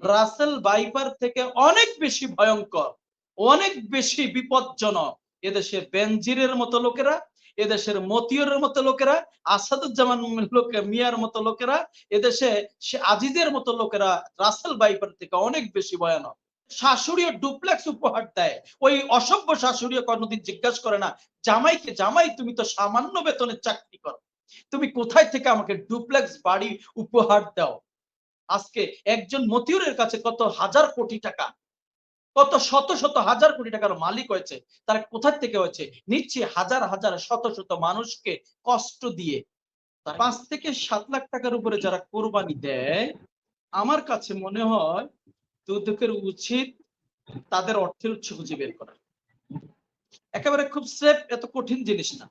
Russell viper থেকে অনেক বেশি ভয়ঙ্কর, অনেক বেশি বিপজ্জনক এদেশে বেনজিরের মতো লোকেরা, এদেশের মতিয়রের মতো লোকেরা, আসাদুজ্জামান মিয়ার মতো লোকেরা, এদেশে আজিজের মতো লোকেরা রাসেল ভাইপার থেকে অনেক বেশি ভয়ানক। শাশুড়িও ডুপ্লেক্স উপহার দেয়, ওই অসভ্য শাশুড়িও কোনোদিন জিজ্ঞাসা করে না জামাইকে, জামাই তুমি তো সামান্য বেতনের চাকরি করো, তুমি কোথায় থেকে আমাকে ডুপ্লেক্স বাড়ি উপহার দাও। আজকে একজন মতিউরের কাছে কত হাজার কোটি টাকা, কত শত শত হাজার কোটি টাকার মালিক হয়েছে, তারা কোথা থেকে হয়েছে? নিচ্ছে হাজার হাজার শত শত মানুষকে কষ্ট দিয়ে। 5 থেকে 7 লাখ টাকার উপরে যারা কোরবানি দেয়, আমার কাছে মনে হয় দুদকের উচিত তাদের অর্থের উৎস খুঁজে বের করা। একেবারে খুব সেফ, এত কঠিন জিনিস না।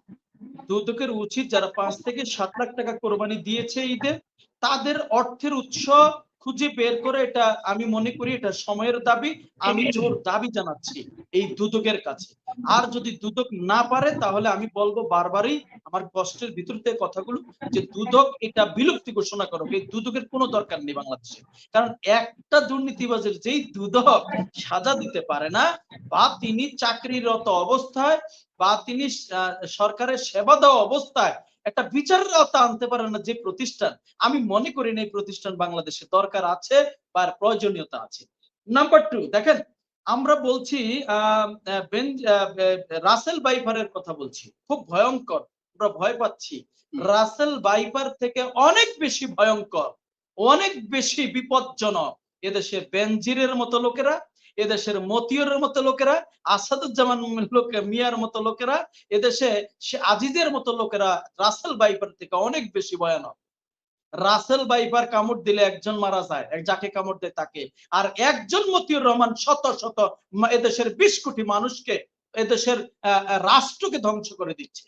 দুদকের উচিত যারা 5 থেকে 7 লাখ টাকা কোরবানি দিয়েছে ঈদে, তাদের অর্থের উৎস খুঁজে বের করে, এটা আমি মনে করি এটা সময়ের দাবি। আমি জোর দাবি জানাচ্ছি এই দুদকের কাছে। আর যদি দুদক না পারে, তাহলে আমি বলবো বারবারই আমার কষ্টের ভিতর থেকে কথাগুলো, যে দুদক এটা বিলুপ্তি ঘোষণা করো। এই দুদকের কোনো দরকার নেই বাংলাদেশে। কারণ একটা দুর্নীতিবাজের যেই দুদক সাজা দিতে পারে না, বা তিনি চাকরিরত অবস্থায়, বা তিনি সরকারের সেবা দেওয়া অবস্থায় একটা বিচারের আওতা আনতে পারে না যে প্রতিষ্ঠান, আমি মনে করি না এই প্রতিষ্ঠান বাংলাদেশে দরকার আছে বা প্রয়োজনীয়তা আছে। নাম্বার 2 দেখেন, আমরা বলছি রাসেল ভাইপারের কথা বলছি, খুব ভয়ঙ্কর, আমরা ভয় পাচ্ছি। রাসেল ভাইপার থেকে অনেক বেশি ভয়ঙ্কর, অনেক বেশি বিপজ্জনক এদেশে বেনজিরের মতো লোকেরা, এদেশের মতিয়রের মতো লোকেরা, আসাদুজ্জামান মিয়ার মতো লোকেরা, এদেশে আজিজের মতো লোকেরা রাসেল ভাইপার থেকে অনেক বেশি ভয়ানক। রাসেল ভাইপার কামড় দিলে একজন মারা যায়, যাকে কামড় দেয় তাকে। আর একজন মতিউর রহমান শত শত এদেশের 20 কোটি মানুষকে, এদেশের রাষ্ট্রকে ধ্বংস করে দিচ্ছে।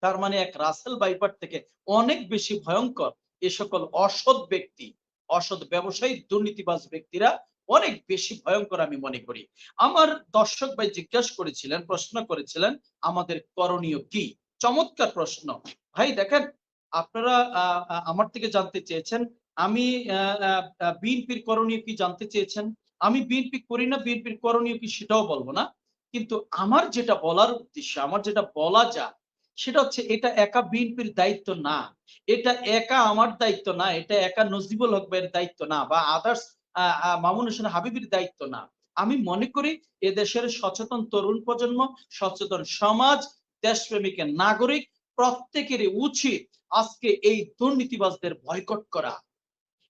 তার মানে এক রাসেল ভাইপার থেকে অনেক বেশি ভয়ঙ্কর এ সকল অসৎ ব্যক্তি, অসৎ ব্যবসায়ী, দুর্নীতিবাজ ব্যক্তিরা অনেক বেশি ভয়ঙ্কর আমি মনে করি। আমার দর্শক ভাই জিজ্ঞাসা করেছিলেন, প্রশ্ন করেছিলেন আমাদের করণীয় কি। চমৎকার প্রশ্ন ভাই। দেখেন, আপনারা আমার থেকে জানতে চেয়েছেন আমি বিএনপির করণীয় কি জানতে চেয়েছেন। আমি বিএনপি করি না, বিএনপির করণীয় কি সেটাও বলবো না। কিন্তু আমার যেটা বলার উদ্দেশ্য, আমার যেটা বলা যায়, সেটা হচ্ছে এটা একা বিএনপির দায়িত্ব না, এটা একা আমার দায়িত্ব না, এটা একা নজিবুল হক ভাইয়ের দায়িত্ব না, বা আদার্স মামুন হোসেন হাবিবের দায়িত্ব না। আমি মনে করি এদেশের সচেতন তরুণ প্রজন্ম, সচেতন সমাজ, দেশপ্রেমিক নাগরিক প্রত্যেকেরই উচিত আজকে এই দুর্নীতিবাজদের বয়কট করা,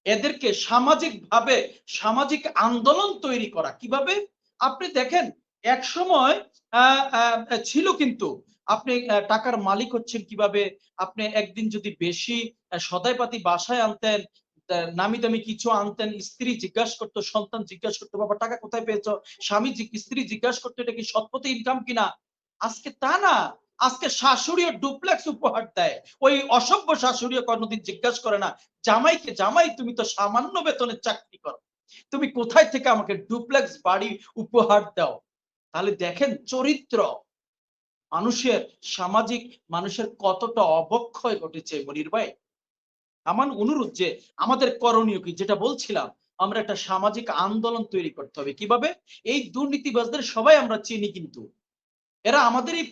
এদেরকে সামাজিকভাবে সামাজিক আন্দোলন তৈরি করা। কিভাবে? আপনি দেখেন, এক সময় ছিল, কিন্তু আপনি টাকার মালিক হচ্ছেন কিভাবে? আপনি একদিন যদি বেশি সদাইপাতি বাসায় আনতেন, নামি দামি কিছু আনতেন, স্ত্রী জিজ্ঞাসা করতো, সন্তান জিজ্ঞাসা করতো বাবা টাকা কোথায় পেয়েছো, স্বামী স্ত্রী জিজ্ঞাসা করতো এটা কি সৎ পথে ইনকাম কিনা। আজকে তা না, আজকে শাশুড়িও ডুপ্লেক্স উপহার দেয়, ওই অসভ্য শাশুড়িও কোনোদিন জিজ্ঞাসা করে না জামাইকে, জামাই তুমি তো সামান্য বেতনের চাকরি করো, তুমি কোথায় থেকে আমাকে ডুপ্লেক্স বাড়ি উপহার দাও। তাহলে দেখেন চরিত্র, মানুষের সামাজিক, মানুষের কতটা অবক্ষয় ঘটেছে মনির ভাই। আমার অনুরোধ যে আমাদের করণীয় কি, যেটা বলছিলাম, আমরা একটা সামাজিক আন্দোলন তৈরি করতে হবে। কিভাবে? এই দুর্নীতিবাজদের সবাই আমরা চিনি, কিন্তু এরা আমাদেরই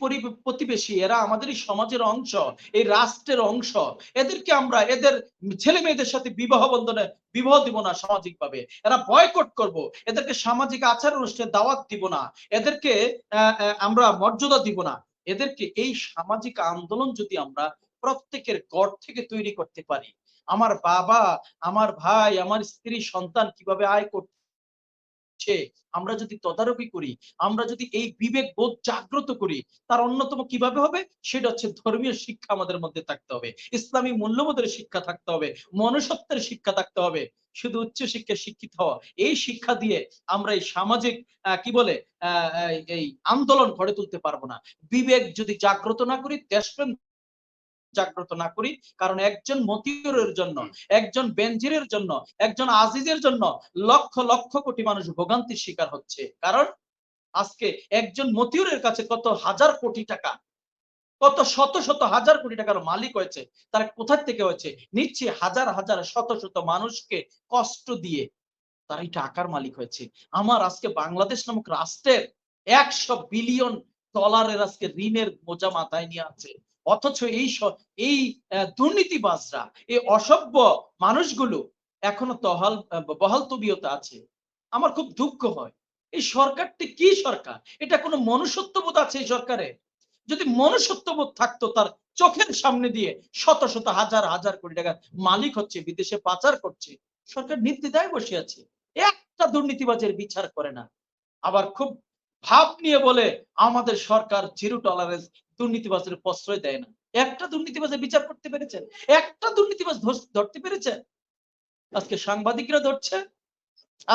প্রতিবেশী, এরা আমাদেরই সমাজের অংশ, এই রাষ্ট্রের অংশ। এদেরকে আমরা এদের ছেলে মেয়েদের সাথে বিবাহ বন্ধনে বিবাহ দিব না সামাজিক ভাবে, এরা বয়কট করব, এদেরকে সামাজিক আচার অনুষ্ঠানে দাওয়াত দিব না, এদেরকে আমরা মর্যাদা দিব না। এদেরকে এই সামাজিক আন্দোলন যদি আমরা প্রত্যেকের ঘর থেকে তৈরি করতে পারি, আমার বাবা, আমার ভাই, আমার স্ত্রী, সন্তান কিভাবে আয় করতে, আমরা যদি তদারকি করি, আমরা যদি এই বিবেক বোধ জাগ্রত করি, তার অন্যতম কিভাবে হবে? সেটা হচ্ছে ধর্মীয় শিক্ষা আমাদের মধ্যে থাকতে হবে, ইসলামী মূল্যবোধের শিক্ষা থাকতে হবে, মনুষ্যত্বের শিক্ষা থাকতে হবে। শুধু উচ্চ শিক্ষায় শিক্ষিত হওয়া, এই শিক্ষা দিয়ে আমরা এই সামাজিক কি বলে এই আন্দোলন গড়ে তুলতে পারবো না। বিবেক যদি জাগ্রত না করি, দেশপ্রেম জাগ্রত না করি, কারণ একজন মতিউরের জন্য, একজন বেনজিরের জন্য, একজন আজিজের জন্য লক্ষ লক্ষ কোটি মানুষ ভোগান্তির শিকার হচ্ছে। কারণ আজকে একজন মতিউরের কাছে কত হাজার কোটি টাকা, কত শত শত হাজার কোটি টাকার মালিক হয়েছে, তারা কোথা থেকে হয়েছে? নিচ্ছে হাজার হাজার শত শত মানুষকে কষ্ট দিয়ে। তারাই টাকার মালিক হয়েছে। আমার আজকে বাংলাদেশ নামক রাষ্ট্রের 100 বিলিয়ন ডলারের আজকে ঋণের বোঝা মাথায় নিয়ে আছে। অথচ এই দুর্নীতিবাজরা, এই অসভ্য মানুষগুলো এখনো বহাল তবিয়তে আছে। আমার খুব দুঃখ হয়। এই সরকারটি কি সরকার? এটা কোনো মনুষ্যত্ববোধ আছে এই সরকারে? যদি মনুষ্যত্ববোধ থাকতো, তার চোখের সামনে দিয়ে শত শত হাজার হাজার কোটি টাকা মালিক হচ্ছে, বিদেশে পাচার করছে, সরকার নির্দ্বিধায় বসে আছে, একটা দুর্নীতিবাজের বিচার করে না। আবার খুব ভাব নিয়ে বলে আমাদের সরকার জিরো টলারেন্স, দুর্নীতিবাজের প্রশ্রয় দেয় না। একটা দুর্নীতিবাজের বিচার করতে পেরেছেন? একটা দুর্নীতিবাজ ধরতে পেরেছেন? আজকে সাংবাদিকরা ধরছে,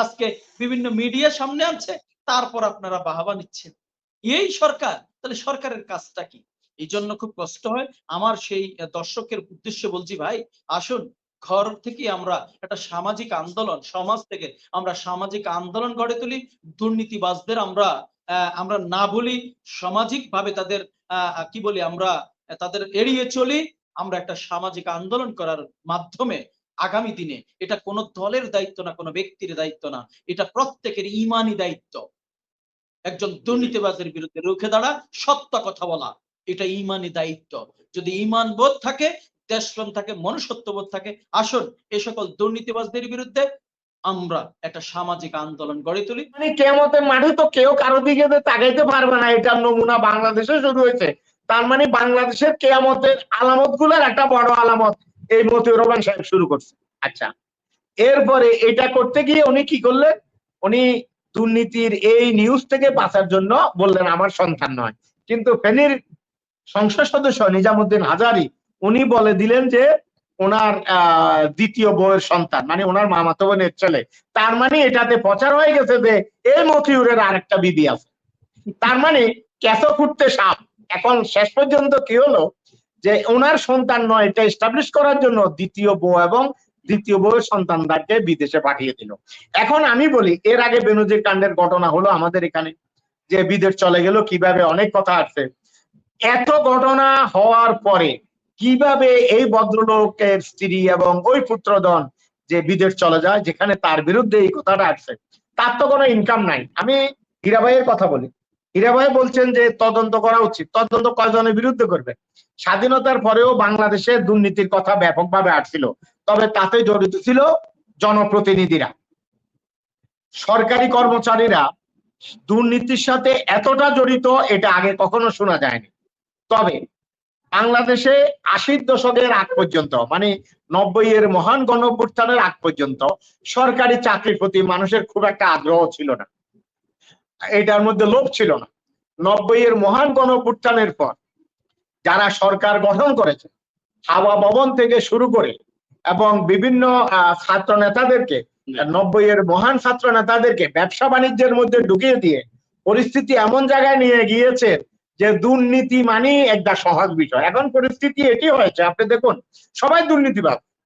আজকে বিভিন্ন মিডিয়া সামনে আনছে, তারপর আপনারা বাহাবা নিচ্ছেন। এই সরকার? তাহলে সরকারের কাজটা কি? এই জন্য খুব কষ্ট হয়। আমার সেই দর্শকের উদ্দেশ্যে বলছি, ভাই আসুন, ঘর থেকে আমরা একটা সামাজিক আন্দোলন, সমাজ থেকে আমরা সামাজিক আন্দোলন গড়ে তুলি। দুর্নীতিবাজদের আমরা না বলি, সামাজিক ভাবে তাদের কি বলি, আমরা তাদের এড়িয়ে চলি। আমরা একটা সামাজিক আন্দোলন করার মাধ্যমে আগামী দিনে, এটা কোনো দলের দায়িত্ব না, কোনো ব্যক্তির দায়িত্ব না, এটা প্রত্যেকের ঈমানি দায়িত্ব। একজন দুর্নীতিবাজের বিরুদ্ধে রুখে দাঁড়া, সত্য কথা বলা, এটা ঈমানি দায়িত্ব। যদি ঈমান বোধ থাকে, দেশপ্রেম থাকে, মনুষ্যত্ববোধ থাকে, আসুন এই সকল দুর্নীতিবাজদের বিরুদ্ধে আমরা একটা সামাজিক আন্দোলন গড়ে তুলি। মানে কিয়ামতের মাঠে তো কেউ কারো দিকে তাকাইতে পারবে না, এটার নমুনা বাংলাদেশে শুরু হয়েছে। তার মানে বাংলাদেশের কিয়ামতের আলামত গুলার একটা বড় আলামত এই মতিউর রহমান সাহেব শুরু করছে। আচ্ছা, এরপরে এটা করতে গিয়ে উনি কি করলেন? উনি দুর্নীতির এই নিউজ থেকে বাঁচার জন্য বললেন আমার সন্তান নয়, কিন্তু ফেনীর সংসদ সদস্য নিজামুদ্দিন হাজারী উনি বলে দিলেন যে ওনার দ্বিতীয় বউয়ের সন্তান, মানে ওনার মামাতো বোনের ছেলে। তার মানে এটাতে প্রচার হয়ে গেছে যে এই মতিউরের আরেকটা বিবি আছে। তার মানে কেঁচো ফুটতে সাপ। এখন শেষ পর্যন্ত কি হলো যে ওনার সন্তান নয় এটা এস্টাবলিশ করার জন্য দ্বিতীয় বউ এবং দ্বিতীয় বউয়ের সন্তানদেরকে বিদেশে পাঠিয়ে দিল। এখন আমি বলি, এর আগে বেনজির কাণ্ডের ঘটনা হলো আমাদের এখানে, যে বিদেশ চলে গেল, কিভাবে অনেক কথা আছে। এত ঘটনা হওয়ার পরে কিভাবে এই ভদ্রলোকের স্ত্রী এবং ওই পুত্রধন যে বিদেশ চলে যায়, যেখানে তার বিরুদ্ধে এই কথাটা আসছে, তার তো কোনো ইনকাম নাই। আমি হীরা ভাইয়ের কথা বলি, হীরা ভাই বলছেন যে তদন্ত করা উচিত। তদন্ত কয়জনের বিরুদ্ধে করবে? স্বাধীনতার পরেও বাংলাদেশে দুর্নীতির কথা ব্যাপকভাবে আসছিল, তবে তাতে জড়িত ছিল জনপ্রতিনিধিরা, সরকারি কর্মচারীরা দুর্নীতির সাথে এতটা জড়িত এটা আগে কখনো শোনা যায়নি। তবে বাংলাদেশে 80-র দশকের আগ পর্যন্ত, মানে 90-এর মহান গণঅভ্যুত্থানের আগ পর্যন্ত সরকারি চাকরির প্রতি মানুষের খুব একটা আগ্রহ ছিল না, এটার মধ্যে লোভ ছিল না। 90-এর মহান গণঅভ্যুত্থানের পর যারা সরকার গঠন করেছে, হাওয়া ভবন থেকে শুরু করে এবং বিভিন্ন ছাত্র নেতাদেরকে, 90-এর মহান ছাত্র নেতাদেরকে ব্যবসা বাণিজ্যের মধ্যে ঢুকিয়ে দিয়ে পরিস্থিতি এমন জায়গায় নিয়ে গিয়েছে যে দুর্নীতি মানেই একটা সহজ বিষয়। এখন পরিস্থিতি এটি হয়েছে, আপনি দেখুন সবাই দুর্নীতিবাদ,